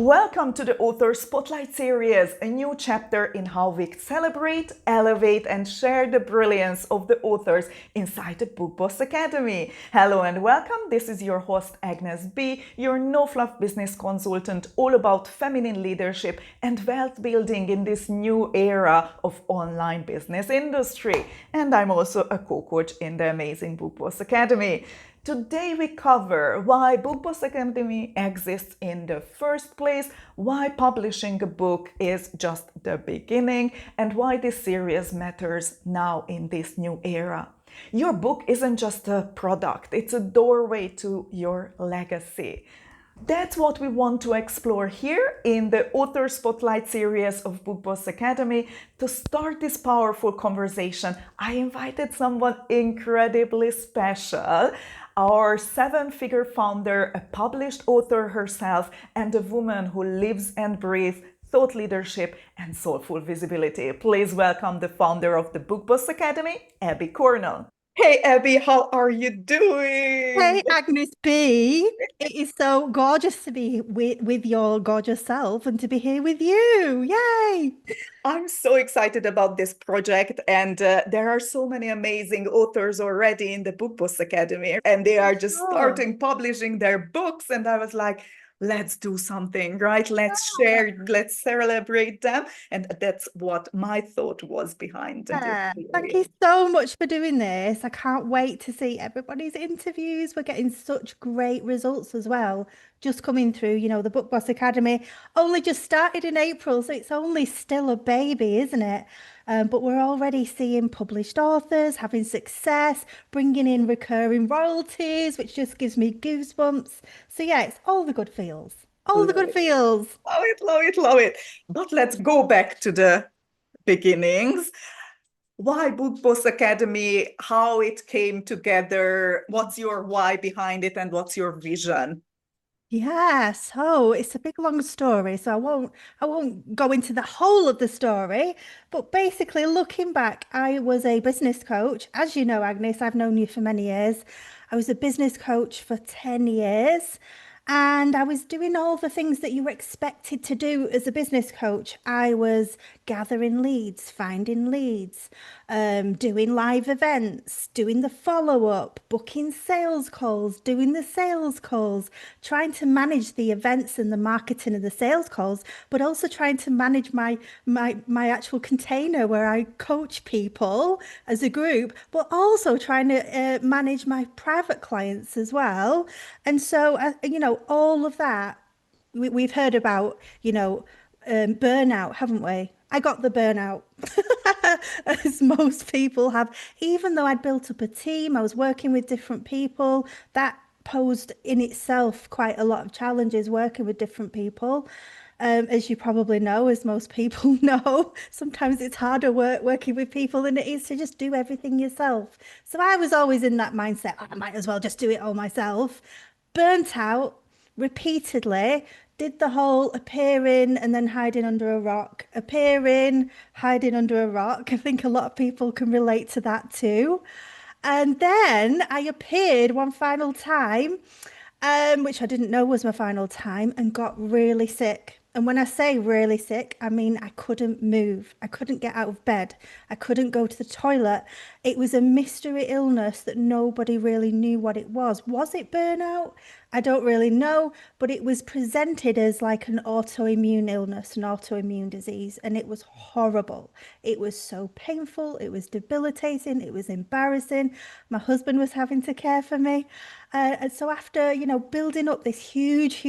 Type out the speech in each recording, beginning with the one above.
Welcome to the Author Spotlight Series, a new chapter in how we celebrate, elevate, and share the brilliance of the authors inside the Book Boss Academy. Hello and welcome. This is your host Agnes B, your no-fluff business consultant, all about feminine leadership and wealth building in this new era of online business industry. And I'm also a co-coach in the amazing Book Boss Academy. Today we cover why Book Boss Academy exists in the first place, why publishing a book is just the beginning, and why this series matters now in this new era. Your book isn't just a product, it's a doorway to your legacy. That's what we want to explore here in the Author Spotlight series of Book Boss Academy. To start this powerful conversation, I invited someone incredibly special. Our seven-figure founder, a published author herself, and a woman who lives and breathes thought leadership and soulful visibility. Please welcome the founder of the Book Boss Academy, Abbie Cornall. Hey Abbie, how are you doing? Hey, Agnes B. It is so gorgeous to be with your gorgeous self and to be here with you. Yay! I'm so excited about this project, and there are so many amazing authors already in the Book Boss Academy, and they are just Sure. starting publishing their books. And I was like, let's do something, right? Let's share, let's celebrate them. And that's what my thought was behind this Yeah. Thank you series. so much for doing this. I can't wait to see everybody's interviews. We're getting such great results as well. Just coming through, the Book Boss Academy only just started in April, so it's only still a baby, isn't it? But we're already seeing published authors having success, bringing in recurring royalties, which just gives me goosebumps. So yeah, it's all the good feels. All the Love good it, feels. love it, love it, love it. But let's go back to the beginnings. Why Book Boss Academy, how it came together, what's your why behind it, and what's your vision? Yeah, so it's a big long story, so I won't go into the whole of the story, but basically looking back, I was a business coach. As you know, Agnes, I've known you for many years. I was a business coach for 10 years. And I was doing all the things that you were expected to do as a business coach. I was gathering leads, finding leads, doing live events, doing the follow-up, booking sales calls, doing the sales calls, trying to manage the events and the marketing and the sales calls, but also trying to manage my actual container where I coach people as a group, but also trying to manage my private clients as well. And so, all of that we've heard about, burnout, haven't we? I got the burnout, as most people have. Even though I'd built up a team, I was working with different people, that posed in itself quite a lot of challenges working with different people. As you probably know, as most people know, sometimes it's harder working with people than it is to just do everything yourself. So I was always in that mindset, "Oh, I might as well just do it all myself." Burnt out repeatedly, did the whole appearing and then hiding under a rock, appearing, hiding under a rock. I think a lot of people can relate to that too. And then I appeared one final time, which I didn't know was my final time, and got really sick. And when I say really sick, I mean I couldn't move. I couldn't get out of bed. I couldn't go to the toilet. It was a mystery illness that nobody really knew what it was. Was it burnout? I don't really know, but it was presented as like an autoimmune illness, an autoimmune disease, and it was horrible. It was so painful, it was debilitating, it was embarrassing. My husband was having to care for me. And so after, building up this huge,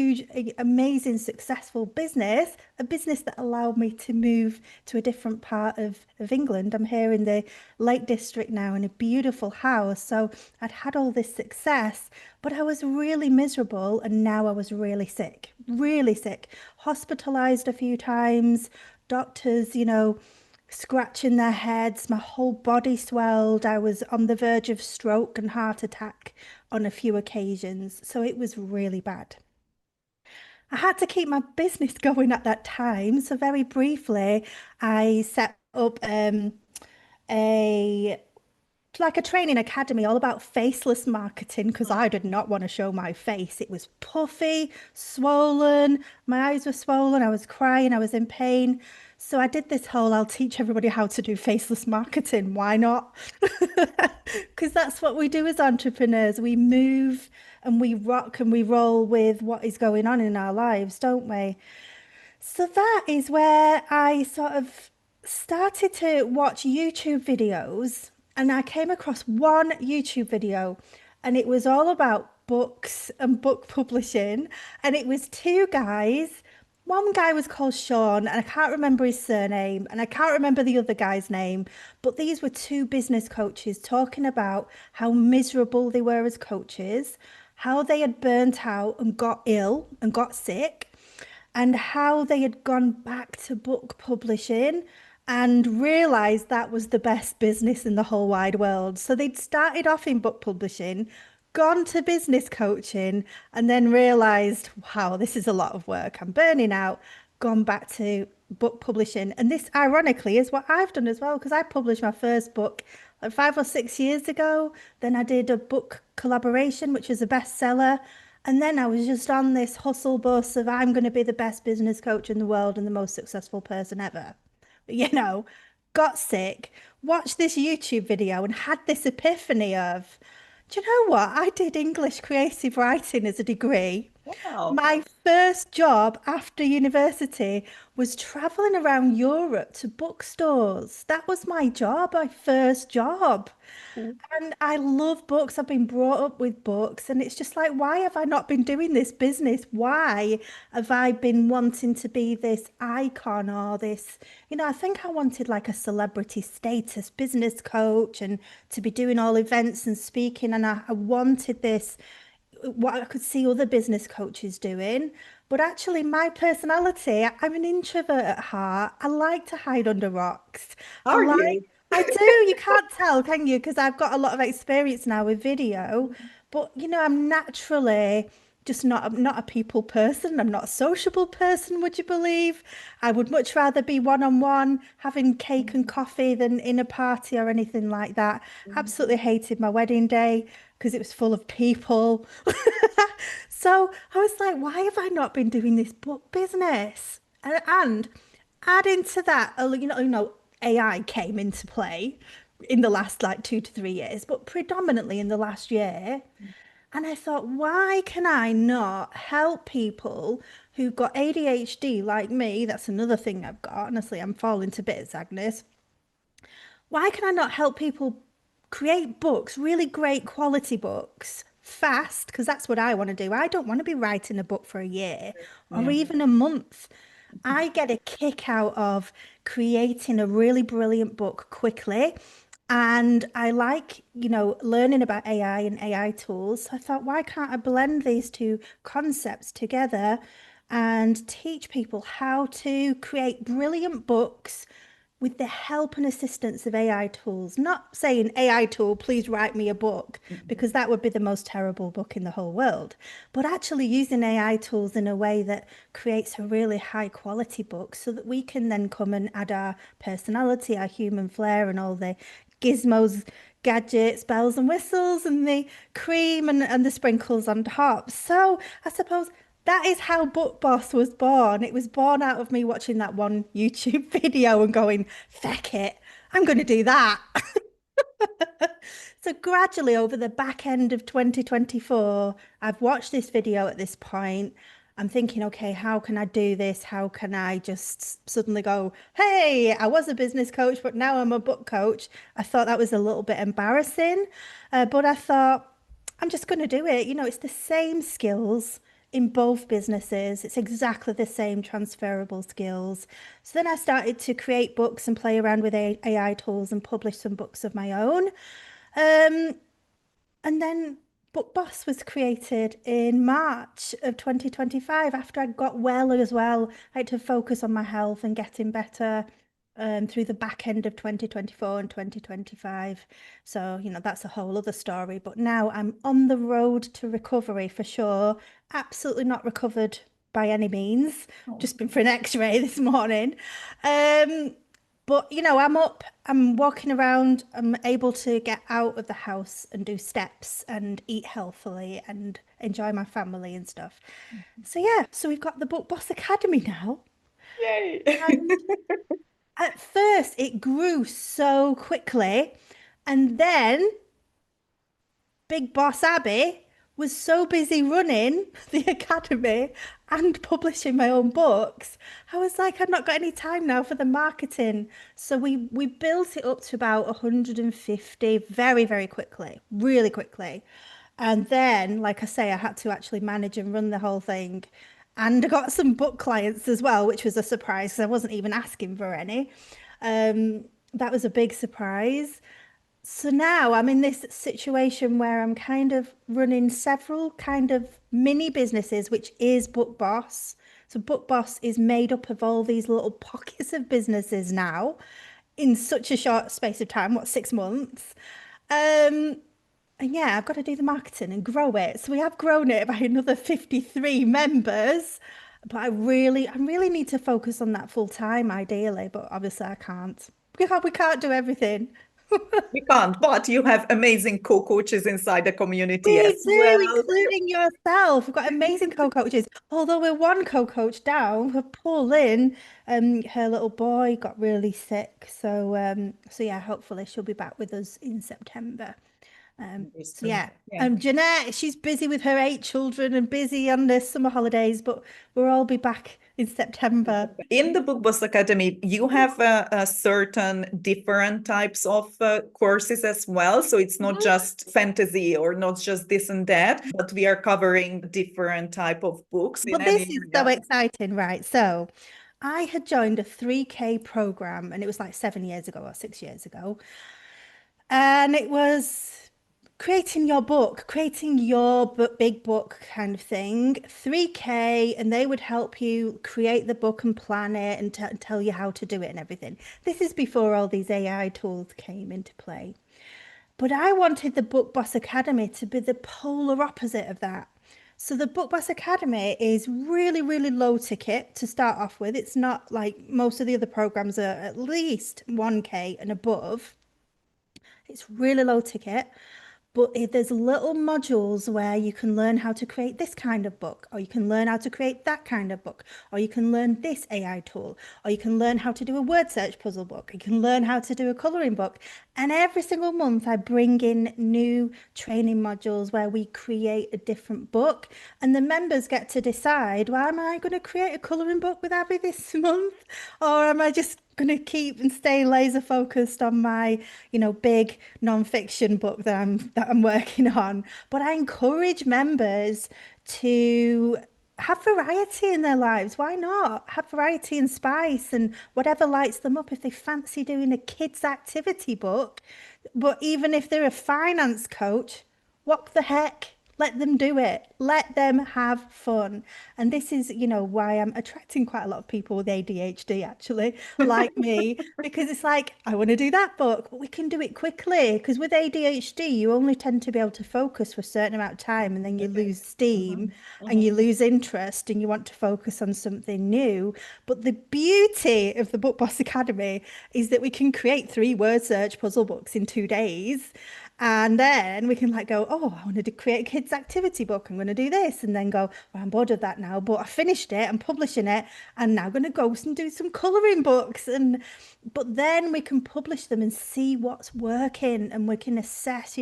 amazing, successful business, a business that allowed me to move to a different part of England. I'm here in the Lake District now in a beautiful house. So I'd had all this success, but I was really miserable, and now I was really sick, hospitalized a few times, doctors, scratching their heads, my whole body swelled. I was on the verge of stroke and heart attack on a few occasions. So it was really bad. I had to keep my business going at that time. So very briefly, I set up a like a training academy all about faceless marketing because I did not want to show my face. It was puffy, swollen, my eyes were swollen, I was crying, I was in pain. So I did this whole I'll teach everybody how to do faceless marketing. Why not? Because that's what we do as entrepreneurs. We move and we rock and we roll with what is going on in our lives, don't we? So that is where I sort of started to watch YouTube videos, and I came across one YouTube video, and it was all about books and book publishing. And it was two guys. One guy was called Sean, and I can't remember his surname, and I can't remember the other guy's name, but these were two business coaches talking about how miserable they were as coaches, how they had burnt out and got ill and got sick, and how they had gone back to book publishing and realized that was the best business in the whole wide world. So they'd started off in book publishing, gone to business coaching, and then realized, wow, this is a lot of work. I'm burning out, gone back to book publishing. And this, ironically, is what I've done as well, because I published my first book like 5 or 6 years ago. Then I did a book collaboration, which was a bestseller. And then I was just on this hustle bus of I'm going to be the best business coach in the world and the most successful person ever. You know, got sick, watched this YouTube video and had this epiphany of, do you know what? I did English creative writing as a degree. Wow. My first job after university was traveling around Europe to bookstores. That was my job, my first job. And I love books. I've been brought up with books, and it's just like, why have I not been doing this business? Why have I been wanting to be this icon or this, I think I wanted like a celebrity status business coach and to be doing all events and speaking. And I wanted this, what I could see other business coaches doing. But actually, my personality, I'm an introvert at heart. I like to hide under rocks. I Are like, you? I do. You can't tell, can you? Because I've got a lot of experience now with video. But I'm naturally just not not a people person. I'm not a sociable person, would you believe? I would much rather be one on one, having cake and coffee than in a party or anything like that. Absolutely hated my wedding day because it was full of people. So I was like, why have I not been doing this book business? And add into that, AI came into play in the last like 2 to 3 years, but predominantly in the last year. And I thought, why can I not help people who've got ADHD like me? That's another thing I've got. Honestly, I'm falling to bits, Agnes. Why can I not help people create books, really great quality books, fast? Because that's what I want to do. I don't want to be writing a book for a year or Yeah. even a month. I get a kick out of creating a really brilliant book quickly. And I like, learning about AI and AI tools. So I thought, why can't I blend these two concepts together and teach people how to create brilliant books with the help and assistance of AI tools? Not saying AI tool, please write me a book, because that would be the most terrible book in the whole world, but actually using AI tools in a way that creates a really high quality book so that we can then come and add our personality, our human flair, and all the gizmos, gadgets, bells and whistles, and the cream and the sprinkles on top. So I suppose that is how Book Boss was born. It was born out of me watching that one YouTube video and going, feck it, I'm going to do that. So gradually over the back end of 2024, I've watched this video at this point. I'm thinking, okay, how can I do this? How can I just suddenly go, hey, I was a business coach, but now I'm a book coach? I thought that was a little bit embarrassing, but I thought, I'm just going to do it. It's the same skills in both businesses. It's exactly the same transferable skills. So then I started to create books and play around with AI tools and publish some books of my own. Um, and then Book Boss was created in March of 2025 after I got well as well. I had to focus on my health and getting better through the back end of 2024 and 2025. So, that's a whole other story. But now I'm on the road to recovery for sure. Absolutely not recovered by any means. Oh, Just been for an x-ray this morning. Um, But I'm up, I'm walking around, I'm able to get out of the house and do steps and eat healthily and enjoy my family and stuff. So yeah, so we've got the Book Boss Academy now. Yay. And at first it grew so quickly, and then Big Boss Abbie was so busy running the academy and publishing my own books. I was like, I've not got any time now for the marketing. So we built it up to about 150 very, very quickly, really quickly. And then, like I say, I had to actually manage and run the whole thing. And I got some book clients as well, which was a surprise because I wasn't even asking for any. That was a big surprise. So now I'm in this situation where I'm kind of running several kind of mini businesses, which is Book Boss. So Book Boss is made up of all these little pockets of businesses now in such a short space of time, what, 6 months? Um, and yeah, I've got to do the marketing and grow it. So we have grown it by another 53 members. But I really need to focus on that full time, ideally. But obviously, I can't. We can't do everything. We can't, but you have amazing co-coaches inside the community We as do, well. including yourself. We've got amazing co-coaches. Although we're one co-coach down, for poor Lynn, her little boy got really sick. So yeah, hopefully she'll be back with us in September. Very So soon. yeah, Yeah. Jeanette, she's busy with her 8 children and busy on the summer holidays, but we'll all be back in September. In the Book Boss Academy, you have a certain different types of courses as well. So it's not just fantasy or not just this and that, but we are covering different type of books in But this any is so area. exciting, right? So I had joined a 3K program and it was like 7 years ago or 6 years ago. And it was creating your book, creating your big book kind of thing, 3K, and they would help you create the book and plan it and tell you how to do it and everything. This is before all these AI tools came into play. But I wanted the Book Boss Academy to be the polar opposite of that. So the Book Boss Academy is really, really low ticket to start off with. It's not like most of the other programs are at least 1K and above. It's really low ticket, but there's little modules where you can learn how to create this kind of book, or you can learn how to create that kind of book, or you can learn this AI tool, or you can learn how to do a word search puzzle book, you can learn how to do a coloring book. And every single month, I bring in new training modules where we create a different book, and the members get to decide, well, am I going to create a coloring book with Abbie this month, or am I just going to keep and stay laser focused on my, big non-fiction book that I'm working on. But I encourage members to have variety in their lives. Why not? Have variety and spice and whatever lights them up. If they fancy doing a kids activity book, but even if they're a finance coach, what the heck? Let them do it. Let them have fun. And this is, why I'm attracting quite a lot of people with ADHD, actually, like me, because it's like, I want to do that book, but we can do it quickly. Because with ADHD, you only tend to be able to focus for a certain amount of time and then you lose steam and you lose interest and you want to focus on something new. But the beauty of the Book Boss Academy is that we can create 3 word search puzzle books in 2 days. And then we can go, oh, I wanted to create a kids activity book. I'm going to do this. And then go, well, I'm bored of that now, but I finished it. I'm publishing it. And now I'm going to go and do some colouring books. But then we can publish them and see what's working. And we can assess,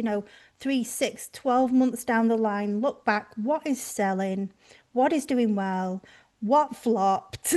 3, 6, 12 months down the line, look back, what is selling, what is doing well, what flopped,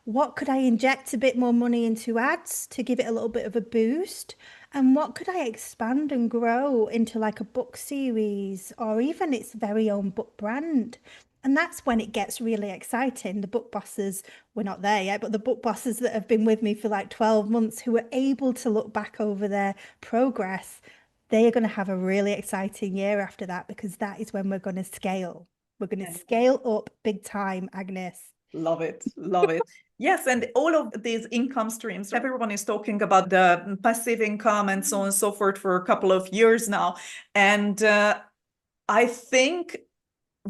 what could I inject a bit more money into ads to give it a little bit of a boost? And what could I expand and grow into like a book series or even its very own book brand? And that's when it gets really exciting. The book bosses, we're not there yet, but the book bosses that have been with me for like 12 months who are able to look back over their progress, they are going to have a really exciting year after that because that is when we're going to scale. We're going to scale up big time, Agnes. Love it. Love it. Yes, and all of these income streams, everyone is talking about the passive income and so on and so forth for a couple of years now. And I think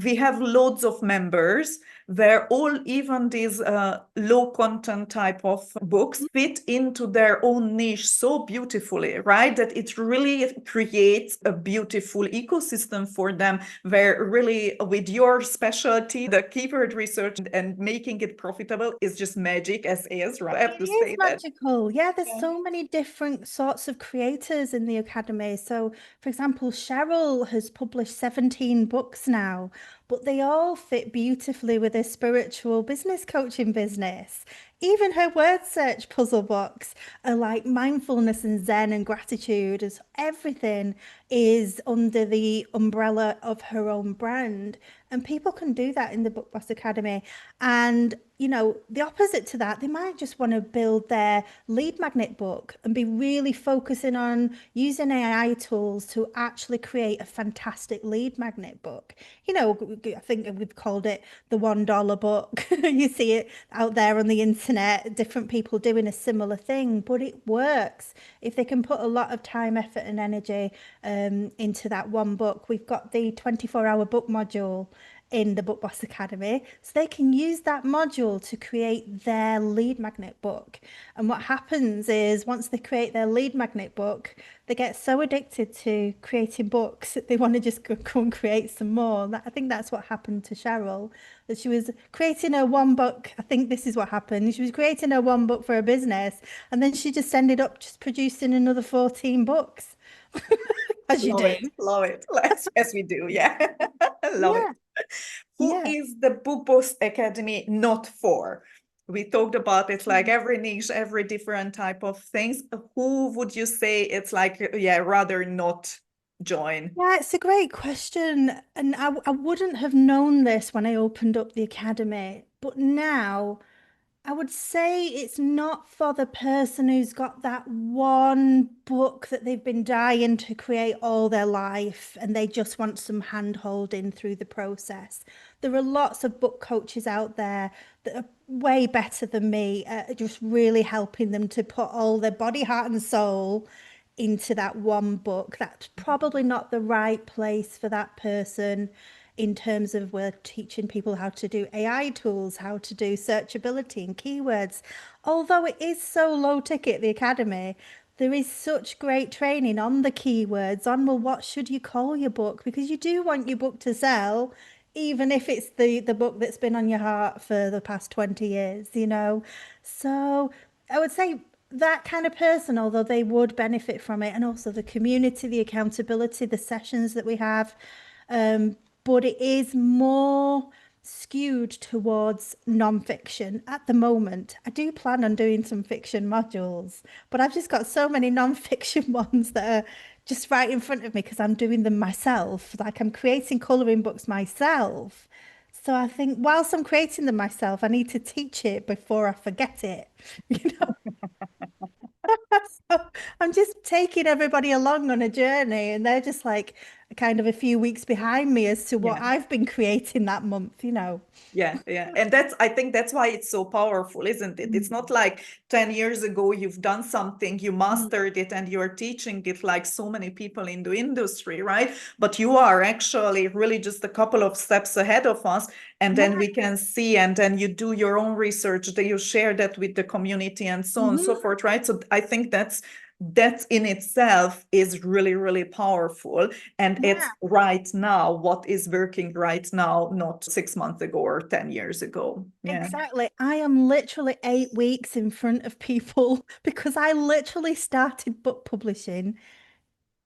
we have loads of members where all even these low content type of books fit into their own niche so beautifully, right? That it really creates a beautiful ecosystem for them, where really with your specialty, the keyword research and making it profitable is just magic as is, right? I have It to is say that. magical. Yeah, there's Yeah. so many different sorts of creators in the academy. So, for example, Cheryl has published 17 books now, but they all fit beautifully with a spiritual business coaching business. Even her word search puzzle books are like mindfulness and Zen and gratitude, as everything is under the umbrella of her own brand. And people can do that in the Book Boss Academy. And, you know, the opposite to that, they might just want to build their lead magnet book and be really focusing on using AI tools to actually create a fantastic lead magnet book. You know, I think we've called it the $1 book. You see it out there on the internet, different people doing a similar thing, but it works if they can put a lot of time, effort, and energy into that one book. We've got the 24-hour book module in the Book Boss Academy. So they can use that module to create their lead magnet book. And what happens is once they create their lead magnet book, they get so addicted to creating books that they want to just go and create some more. I think that's what happened to Cheryl, that she was creating her one book. I think this is what happened. She was creating her one book for a business, and then she just ended up just producing another 14 books, as you Love do. it, love it. As we do, yeah. Love it. Yeah, Who yeah. is the Book Boss Academy not for? We talked about it like every niche, every different type of things. Who would you say it's like, yeah, rather not join? Yeah, it's a great question. And I wouldn't have known this when I opened up the academy. But now I would say it's not for the person who's got that one book that they've been dying to create all their life and they just want some hand holding through the process. There are lots of book coaches out there that are way better than me at just really helping them to put all their body, heart, and soul into that one book. That's probably not the right place for that person in terms of we're teaching people how to do AI tools, how to do searchability and keywords. Although it is so low ticket, the academy, there is such great training on the keywords, on, well, what should you call your book? Because you do want your book to sell, even if it's the book that's been on your heart for the past 20 years, you know? So I would say that kind of person, although they would benefit from it, and also the community, the accountability, the sessions that we have. But it is more skewed towards non-fiction at the moment. I do plan on doing some fiction modules, but I've just got so many non-fiction ones that are just right in front of me because I'm doing them myself. Like I'm creating colouring books myself. So I think whilst I'm creating them myself, I need to teach it before I forget it. You know, so I'm just taking everybody along on a journey, and they're just like kind of a few weeks behind me as to what Yeah. I've been creating that month, you know. Yeah, yeah. And I think that's why it's so powerful, isn't it? It's not like 10 years ago you've done something, you Mm. mastered it, and you're teaching it like so many people in the industry, right? But you are actually really just a couple of steps ahead of us. And then Yeah. we can see, and then you do your own research, then you share that with the community and so on and so Mhm. forth, right? So I think that in itself is really, really powerful. And it's Yeah, right now what is working right now, not 6 months ago or 10 years ago. Yeah. exactly. I am literally 8 weeks in front of people because I literally started book publishing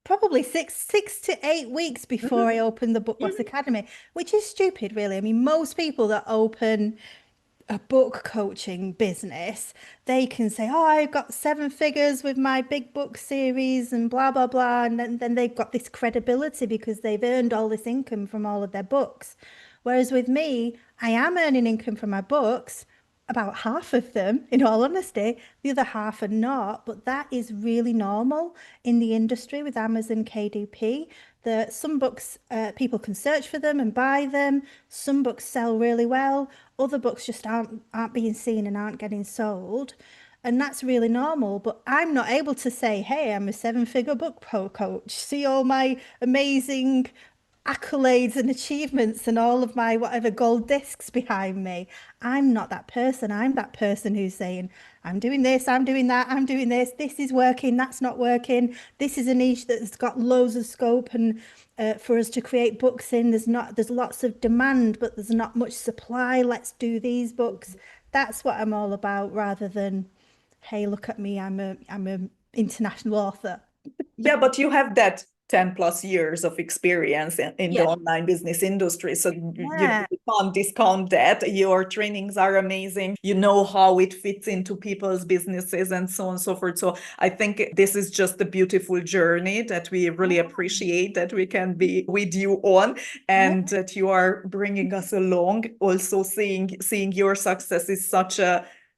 probably six to 8 weeks before I Mhm. opened the Book Boss Academy, which is stupid, really. I mean, most people that open a book coaching business, they can say, oh, I've got 7 figures with my big book series and blah, blah, blah. And then they've got this credibility because they've earned all this income from all of their books. Whereas with me, I am earning income from my books, about half of them, in all honesty, the other half are not. But that is really normal in the industry with Amazon KDP. That some books, people can search for them and buy them. Some books sell really well. Other books just aren't being seen and aren't getting sold. And that's really normal. But I'm not able to say, hey, I'm a 7-figure book coach. See all my amazing accolades and achievements and all of my whatever gold discs behind me. I'm not that person. I'm that person who's saying, I'm doing this, I'm doing that, I'm doing this is working, that's not working. This is a niche that's got loads of scope and for us to create books in. There's lots of demand, but there's not much supply. Let's do these books. That's what I'm all about rather than, hey, look at me, I'm a international author. Yeah, but you have that 10 plus years of experience in the Yeah. online business industry. So Yeah. you can't discount that. Your trainings are amazing. You know how it fits into people's businesses and so on and so forth. So I think this is just a beautiful journey that we really appreciate that we can be with you on, Yeah. and that you are bringing us along. Also seeing your success is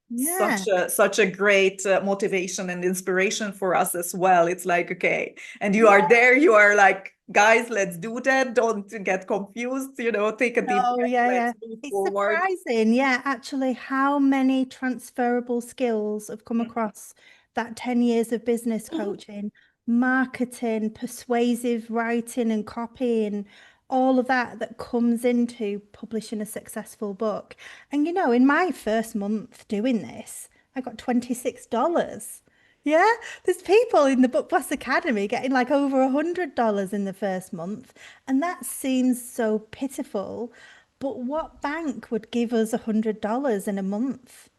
Yeah. such a great motivation and inspiration for us as well. It's like, okay, and you are Yeah. there, you are like, guys, let's do that, don't get confused, take a deep Oh, breath, yeah, let's yeah. move It's forward. surprising, yeah, actually, how many transferable skills have come across that 10 years of business coaching, marketing, persuasive writing and copying, all of that that comes into publishing a successful book. And in my first month doing this, I got $26. Yeah, there's people in the Book Boss Academy getting like over $100 in the first month, and that seems so pitiful. But what bank would give us $100 in a month,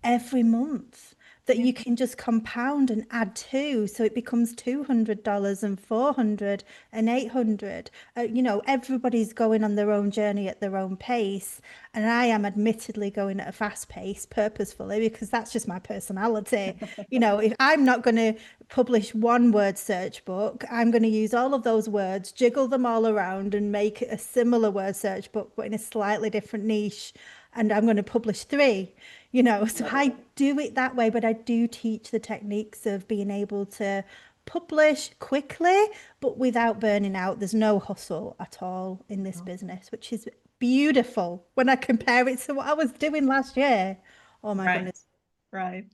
every month, that Yeah. you can just compound and add to, so it becomes $200 and 400 and 800. Everybody's going on their own journey at their own pace, and I am admittedly going at a fast pace purposefully because that's just my personality. If I'm not going to publish one word search book, I'm going to use all of those words, jiggle them all around and make a similar word search book, but in a slightly different niche. And I'm going to publish three, so I do it that way, but I do teach the techniques of being able to publish quickly, but without burning out. There's no hustle at all in this business, which is beautiful when I compare it to what I was doing last year. Oh my Right, goodness. right.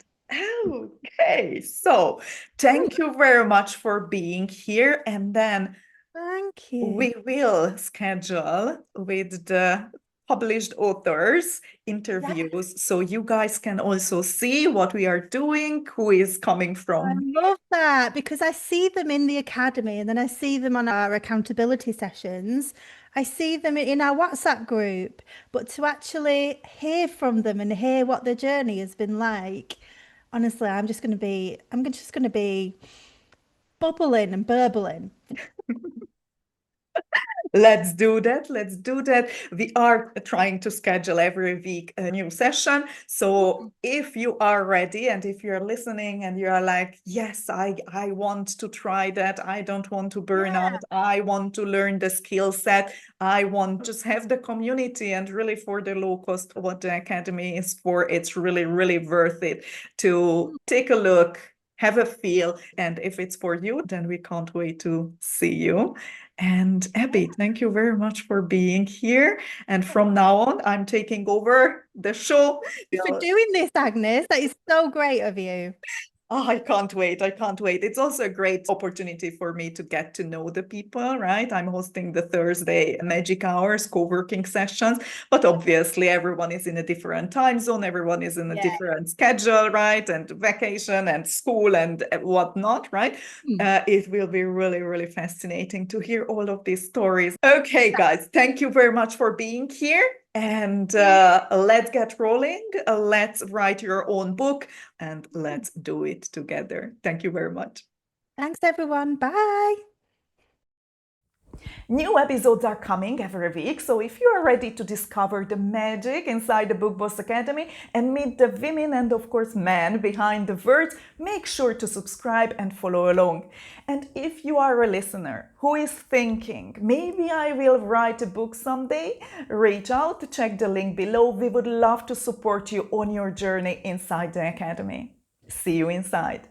Okay, so thank you very much for being here, and then Thank you. we will schedule with the published authors Yeah, interviews so you guys can also see what we are doing, who is coming I from. love that because I see them in the academy and then I see them on our accountability sessions. I see them in our WhatsApp group, but to actually hear from them and hear what their journey has been like, honestly, I'm just going to be bubbling and burbling. Let's do that. Let's do that. We are trying to schedule every week a new session. So if you are ready and if you're listening and you're like, yes, I want to try that. I don't want to burn Yeah. out. I want to learn the skill set. I want to just have the community, and really for the low cost, what the Academy is for, it's really, really worth it to take a look, have a feel. And if it's for you, then we can't wait to see you. And Abbie, thank you very much for being here. And from now on, I'm taking over the show. Thank you for doing this, Agnes. That is so great of you. Oh, I can't wait. I can't wait. It's also a great opportunity for me to get to know the people, right? I'm hosting the Thursday magic hours, co-working sessions, but obviously everyone is in a different time zone. Everyone is in a Yeah. different schedule, right? And vacation and school and whatnot, right? Hmm. It will be really, really fascinating to hear all of these stories. Okay, guys, thank you very much for being here. And let's get rolling. Let's write your own book and let's do it together. Thank you very much. Thanks, everyone. Bye. New episodes are coming every week, so if you are ready to discover the magic inside the Book Boss Academy and meet the women and, of course, men behind the words, make sure to subscribe and follow along. And if you are a listener who is thinking, maybe I will write a book someday, reach out, check the link below. We would love to support you on your journey inside the Academy. See you inside.